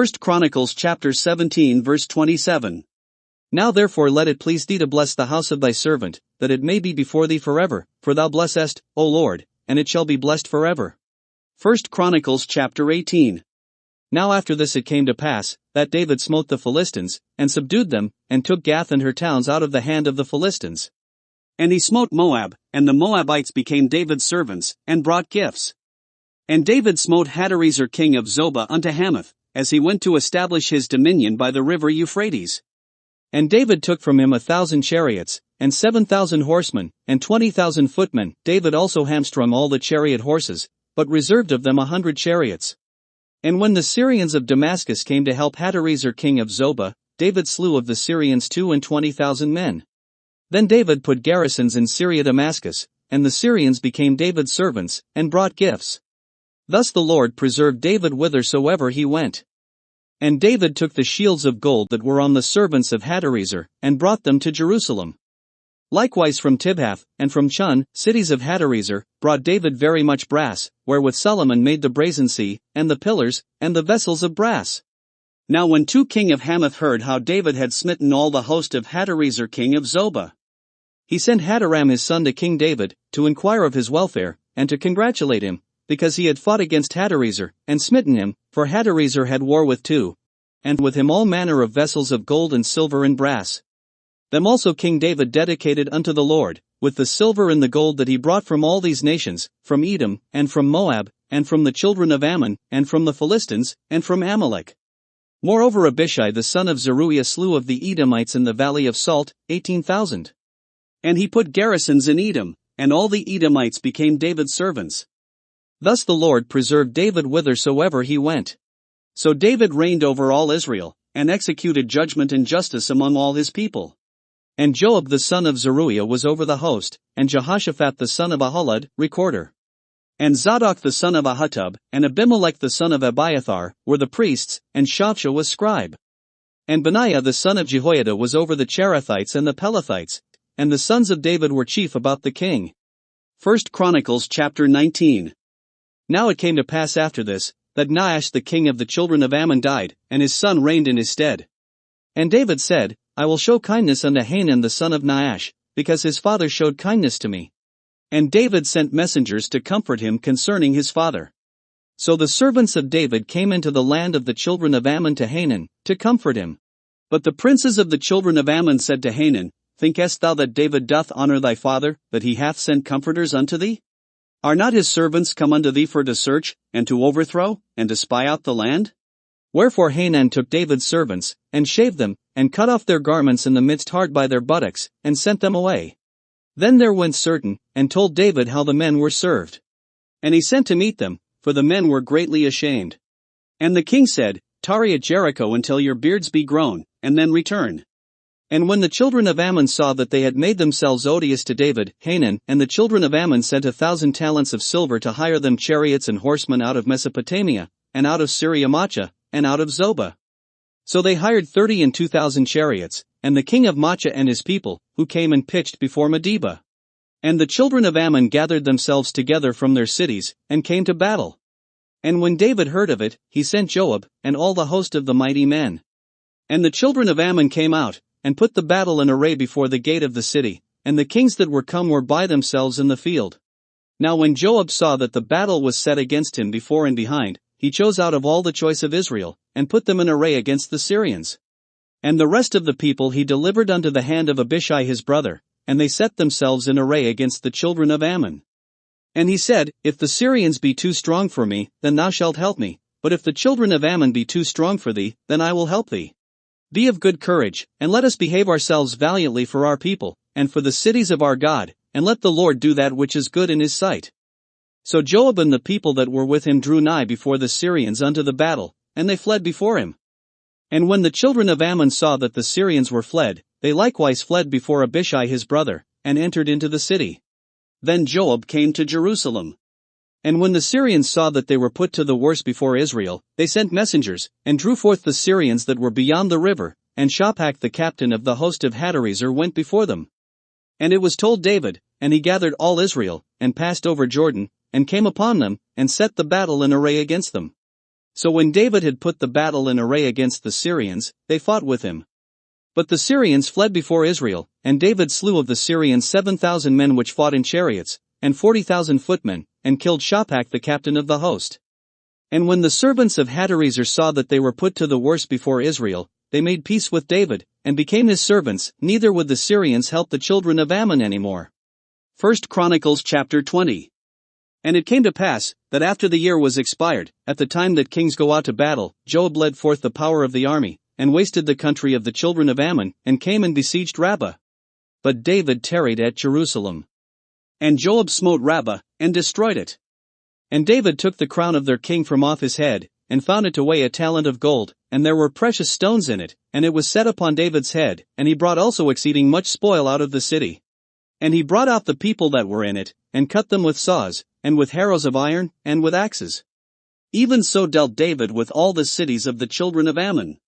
1 Chronicles chapter 17 verse 27. Now therefore let it please thee to bless the house of thy servant, that it may be before thee forever, for thou blessest, O Lord, and it shall be blessed forever. 1 Chronicles chapter 18. Now after this it came to pass, that David smote the Philistines, and subdued them, and took Gath and her towns out of the hand of the Philistines. And he smote Moab, and the Moabites became David's servants, and brought gifts. And David smote Hadarezer king of Zobah unto Hamath, as he went to establish his dominion by the river Euphrates. And David took from him 1,000 chariots, and 7,000 horsemen, and 20,000 footmen. David also hamstrung all the chariot horses, but reserved of them 100 chariots. And when the Syrians of Damascus came to help Hadarezer king of Zobah, David slew of the Syrians 22,000 men. Then David put garrisons in Syria Damascus, and the Syrians became David's servants, and brought gifts. Thus the Lord preserved David whithersoever he went. And David took the shields of gold that were on the servants of Hadarezer, and brought them to Jerusalem. Likewise from Tibhath, and from Chun, cities of Hadarezer, brought David very much brass, wherewith Solomon made the brazen sea, and the pillars, and the vessels of brass. Now when king of Hamath heard how David had smitten all the host of Hadarezer king of Zobah, he sent Hadaram his son to King David, to inquire of his welfare, and to congratulate him, because he had fought against Hadarezer, and smitten him, for Hadarezer had war with two, and with him all manner of vessels of gold and silver and brass. Them also King David dedicated unto the Lord, with the silver and the gold that he brought from all these nations, from Edom, and from Moab, and from the children of Ammon, and from the Philistines, and from Amalek. Moreover Abishai the son of Zeruiah slew of the Edomites in the valley of Salt, 18,000. And he put garrisons in Edom, and all the Edomites became David's servants. Thus the Lord preserved David whithersoever he went. So David reigned over all Israel, and executed judgment and justice among all his people. And Joab the son of Zeruiah was over the host, and Jehoshaphat the son of Ahilud, recorder. And Zadok the son of Ahitub, and Abimelech the son of Abiathar, were the priests, and Shapsha was scribe. And Benaiah the son of Jehoiada was over the Cherethites and the Pelethites, and the sons of David were chief about the king. 1 Chronicles chapter 19. Now it came to pass after this, that Nahash the king of the children of Ammon died, and his son reigned in his stead. And David said, I will show kindness unto Hanan the son of Nahash, because his father showed kindness to me. And David sent messengers to comfort him concerning his father. So the servants of David came into the land of the children of Ammon to Hanan, to comfort him. But the princes of the children of Ammon said to Hanan, Thinkest thou that David doth honor thy father, that he hath sent comforters unto thee? Are not his servants come unto thee for to search, and to overthrow, and to spy out the land? Wherefore Hanan took David's servants, and shaved them, and cut off their garments in the midst hard by their buttocks, and sent them away. Then there went certain, and told David how the men were served. And he sent to meet them, for the men were greatly ashamed. And the king said, Tarry at Jericho until your beards be grown, and then return. And when the children of Ammon saw that they had made themselves odious to David, Hanan and the children of Ammon sent 1,000 talents of silver to hire them chariots and horsemen out of Mesopotamia, and out of Syria Maachah, and out of Zobah. So they hired 32,000 chariots, and the king of Maachah and his people, who came and pitched before Medeba. And the children of Ammon gathered themselves together from their cities, and came to battle. And when David heard of it, he sent Joab, and all the host of the mighty men. And the children of Ammon came out, and put the battle in array before the gate of the city, and the kings that were come were by themselves in the field. Now when Joab saw that the battle was set against him before and behind, he chose out of all the choice of Israel, and put them in array against the Syrians. And the rest of the people he delivered unto the hand of Abishai his brother, and they set themselves in array against the children of Ammon. And he said, If the Syrians be too strong for me, then thou shalt help me, but if the children of Ammon be too strong for thee, then I will help thee. Be of good courage, and let us behave ourselves valiantly for our people, and for the cities of our God, and let the Lord do that which is good in his sight. So Joab and the people that were with him drew nigh before the Syrians unto the battle, and they fled before him. And when the children of Ammon saw that the Syrians were fled, they likewise fled before Abishai his brother, and entered into the city. Then Joab came to Jerusalem. And when the Syrians saw that they were put to the worse before Israel, they sent messengers, and drew forth the Syrians that were beyond the river, and Shophak the captain of the host of Hadarezer went before them. And it was told David, and he gathered all Israel, and passed over Jordan, and came upon them, and set the battle in array against them. So when David had put the battle in array against the Syrians, they fought with him. But the Syrians fled before Israel, and David slew of the Syrians 7,000 men which fought in chariots, and 40,000 footmen, and killed Shophak the captain of the host. And when the servants of Hadarezer saw that they were put to the worse before Israel, they made peace with David, and became his servants, neither would the Syrians help the children of Ammon any more. 1 Chronicles chapter 20. And it came to pass, that after the year was expired, at the time that kings go out to battle, Joab led forth the power of the army, and wasted the country of the children of Ammon, and came and besieged Rabbah. But David tarried at Jerusalem. And Joab smote Rabbah, and destroyed it. And David took the crown of their king from off his head, and found it to weigh a talent of gold, and there were precious stones in it, and it was set upon David's head, and he brought also exceeding much spoil out of the city. And he brought out the people that were in it, and cut them with saws, and with harrows of iron, and with axes. Even so dealt David with all the cities of the children of Ammon.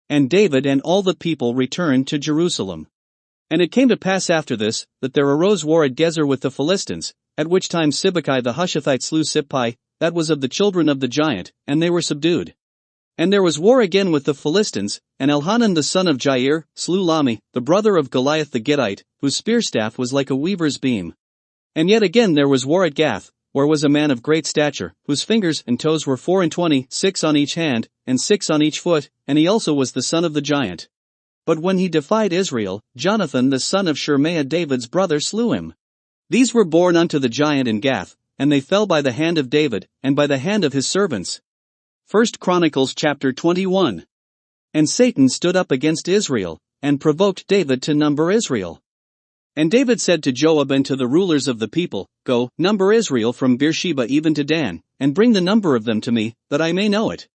And David and all the people returned to Jerusalem. And it came to pass after this, that there arose war at Gezer with the Philistines, at which time Sibbecai the Hushathite slew Sippai, that was of the children of the giant, and they were subdued. And there was war again with the Philistines, and Elhanan the son of Jair slew Lami, the brother of Goliath the Gittite, whose spear staff was like a weaver's beam. And yet again there was war at Gath, where was a man of great stature, whose fingers and toes were 24, 6 on each hand, and 6 on each foot, and he also was the son of the giant. But when he defied Israel, Jonathan the son of Shirmaiah David's brother slew him. These were born unto the giant in Gath, and they fell by the hand of David, and by the hand of his servants. 1 Chronicles chapter 21. And Satan stood up against Israel, and provoked David to number Israel. And David said to Joab and to the rulers of the people, Go, number Israel from Beersheba even to Dan, and bring the number of them to me, that I may know it.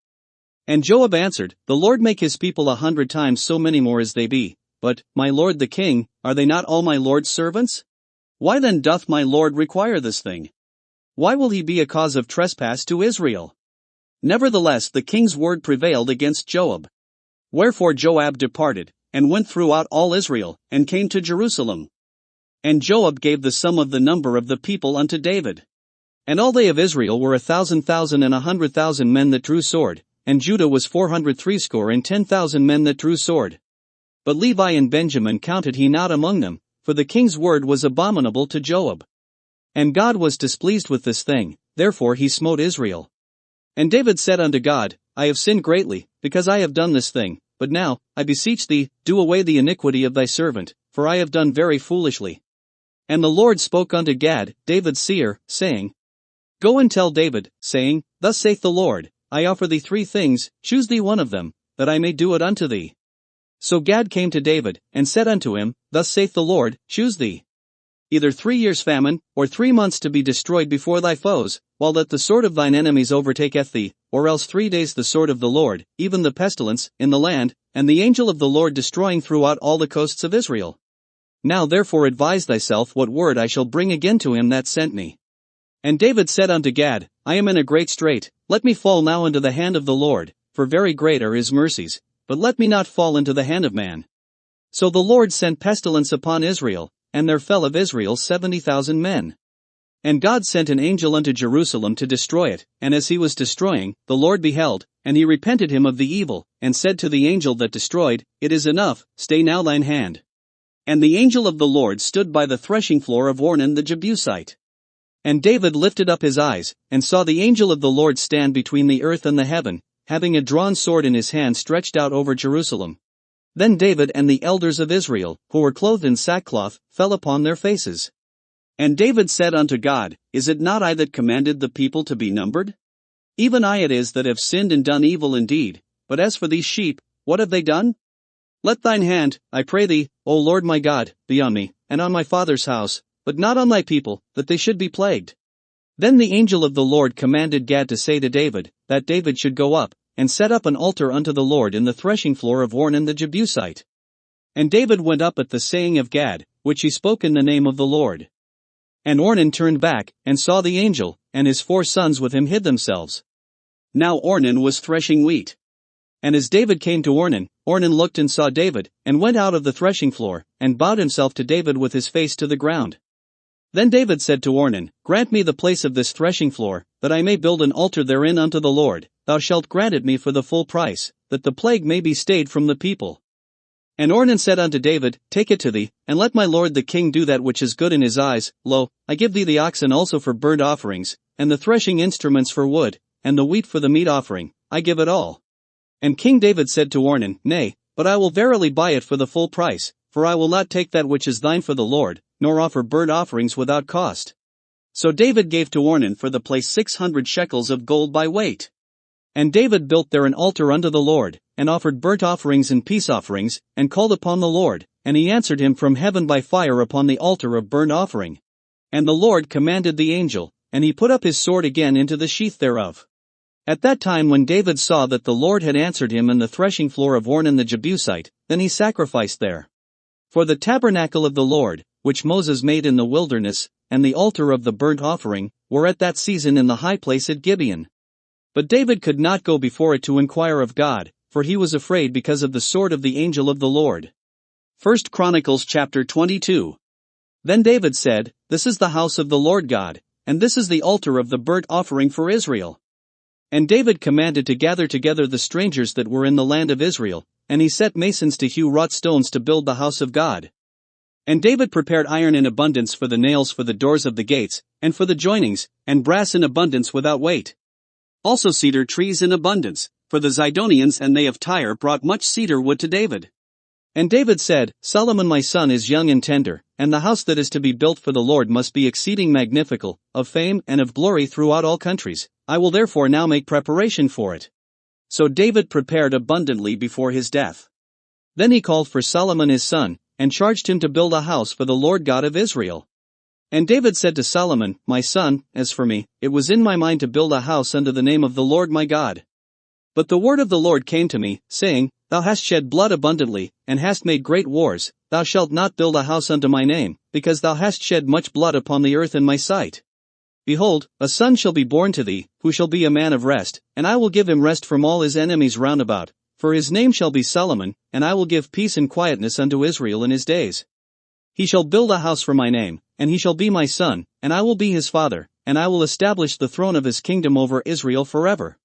And Joab answered, The Lord make his people 100 times so many more as they be. But, my lord the king, are they not all my lord's servants? Why then doth my lord require this thing? Why will he be a cause of trespass to Israel? Nevertheless the king's word prevailed against Joab. Wherefore Joab departed, and went throughout all Israel, and came to Jerusalem. And Joab gave the sum of the number of the people unto David. And all they of Israel were 1,000,000 and 100,000 men that drew sword, and Judah was 460,010,000 men that drew sword. But Levi and Benjamin counted he not among them, for the king's word was abominable to Joab. And God was displeased with this thing, therefore he smote Israel. And David said unto God, I have sinned greatly, because I have done this thing, but now, I beseech thee, do away the iniquity of thy servant, for I have done very foolishly. And the Lord spoke unto Gad, David's seer, saying, Go and tell David, saying, Thus saith the Lord, I offer thee 3 things, choose thee one of them, that I may do it unto thee. So Gad came to David, and said unto him, Thus saith the Lord, choose thee. Either 3 years' famine, or 3 months to be destroyed before thy foes, while that the sword of thine enemies overtaketh thee, or else 3 days the sword of the Lord, even the pestilence, in the land, and the angel of the Lord destroying throughout all the coasts of Israel. Now therefore advise thyself what word I shall bring again to him that sent me. And David said unto Gad, I am in a great strait, let me fall now into the hand of the Lord, for very great are his mercies, but let me not fall into the hand of man. So the Lord sent pestilence upon Israel, and there fell of Israel 70,000 men. And God sent an angel unto Jerusalem to destroy it, and as he was destroying, the Lord beheld, and he repented him of the evil, and said to the angel that destroyed, It is enough, stay now thine hand. And the angel of the Lord stood by the threshing floor of Ornan the Jebusite. And David lifted up his eyes, and saw the angel of the Lord stand between the earth and the heaven, having a drawn sword in his hand stretched out over Jerusalem. Then David and the elders of Israel, who were clothed in sackcloth, fell upon their faces. And David said unto God, Is it not I that commanded the people to be numbered? Even I it is that have sinned and done evil indeed, but as for these sheep, what have they done? Let thine hand, I pray thee, O Lord my God, be on me, and on my father's house, but not on thy people, that they should be plagued. Then the angel of the Lord commanded Gad to say to David, that David should go up, and set up an altar unto the Lord in the threshing floor of Ornan the Jebusite. And David went up at the saying of Gad, which he spoke in the name of the Lord. And Ornan turned back, and saw the angel, and his 4 sons with him hid themselves. Now Ornan was threshing wheat. And as David came to Ornan, Ornan looked and saw David, and went out of the threshing floor, and bowed himself to David with his face to the ground. Then David said to Ornan, Grant me the place of this threshing floor, that I may build an altar therein unto the Lord. Thou shalt grant it me for the full price, that the plague may be stayed from the people. And Ornan said unto David, Take it to thee, and let my lord the king do that which is good in his eyes. Lo, I give thee the oxen also for burnt offerings, and the threshing instruments for wood, and the wheat for the meat offering, I give it all. And King David said to Ornan, Nay, but I will verily buy it for the full price, for I will not take that which is thine for the Lord, nor offer burnt offerings without cost. So David gave to Ornan for the place 600 shekels of gold by weight. And David built there an altar unto the Lord, and offered burnt offerings and peace offerings, and called upon the Lord, and he answered him from heaven by fire upon the altar of burnt offering. And the Lord commanded the angel, and he put up his sword again into the sheath thereof. At that time when David saw that the Lord had answered him in the threshing floor of Ornan the Jebusite, then he sacrificed there. For the tabernacle of the Lord, which Moses made in the wilderness, and the altar of the burnt offering, were at that season in the high place at Gibeon. But David could not go before it to inquire of God, for he was afraid because of the sword of the angel of the Lord. 1 Chronicles chapter 22. Then David said, This is the house of the Lord God, and this is the altar of the burnt offering for Israel. And David commanded to gather together the strangers that were in the land of Israel, and he set masons to hew wrought stones to build the house of God. And David prepared iron in abundance for the nails for the doors of the gates, and for the joinings, and brass in abundance without weight. Also cedar trees in abundance, for the Zidonians and they of Tyre brought much cedar wood to David. And David said, Solomon my son is young and tender, and the house that is to be built for the Lord must be exceeding magnifical, of fame and of glory throughout all countries. I will therefore now make preparation for it. So David prepared abundantly before his death. Then he called for Solomon his son, and charged him to build a house for the Lord God of Israel. And David said to Solomon, My son, as for me, it was in my mind to build a house unto the name of the Lord my God. But the word of the Lord came to me, saying, Thou hast shed blood abundantly, and hast made great wars. Thou shalt not build a house unto my name, because thou hast shed much blood upon the earth in my sight. Behold, a son shall be born to thee, who shall be a man of rest, and I will give him rest from all his enemies round about. For his name shall be Solomon, and I will give peace and quietness unto Israel in his days. He shall build a house for my name, and he shall be my son, and I will be his father, and I will establish the throne of his kingdom over Israel forever.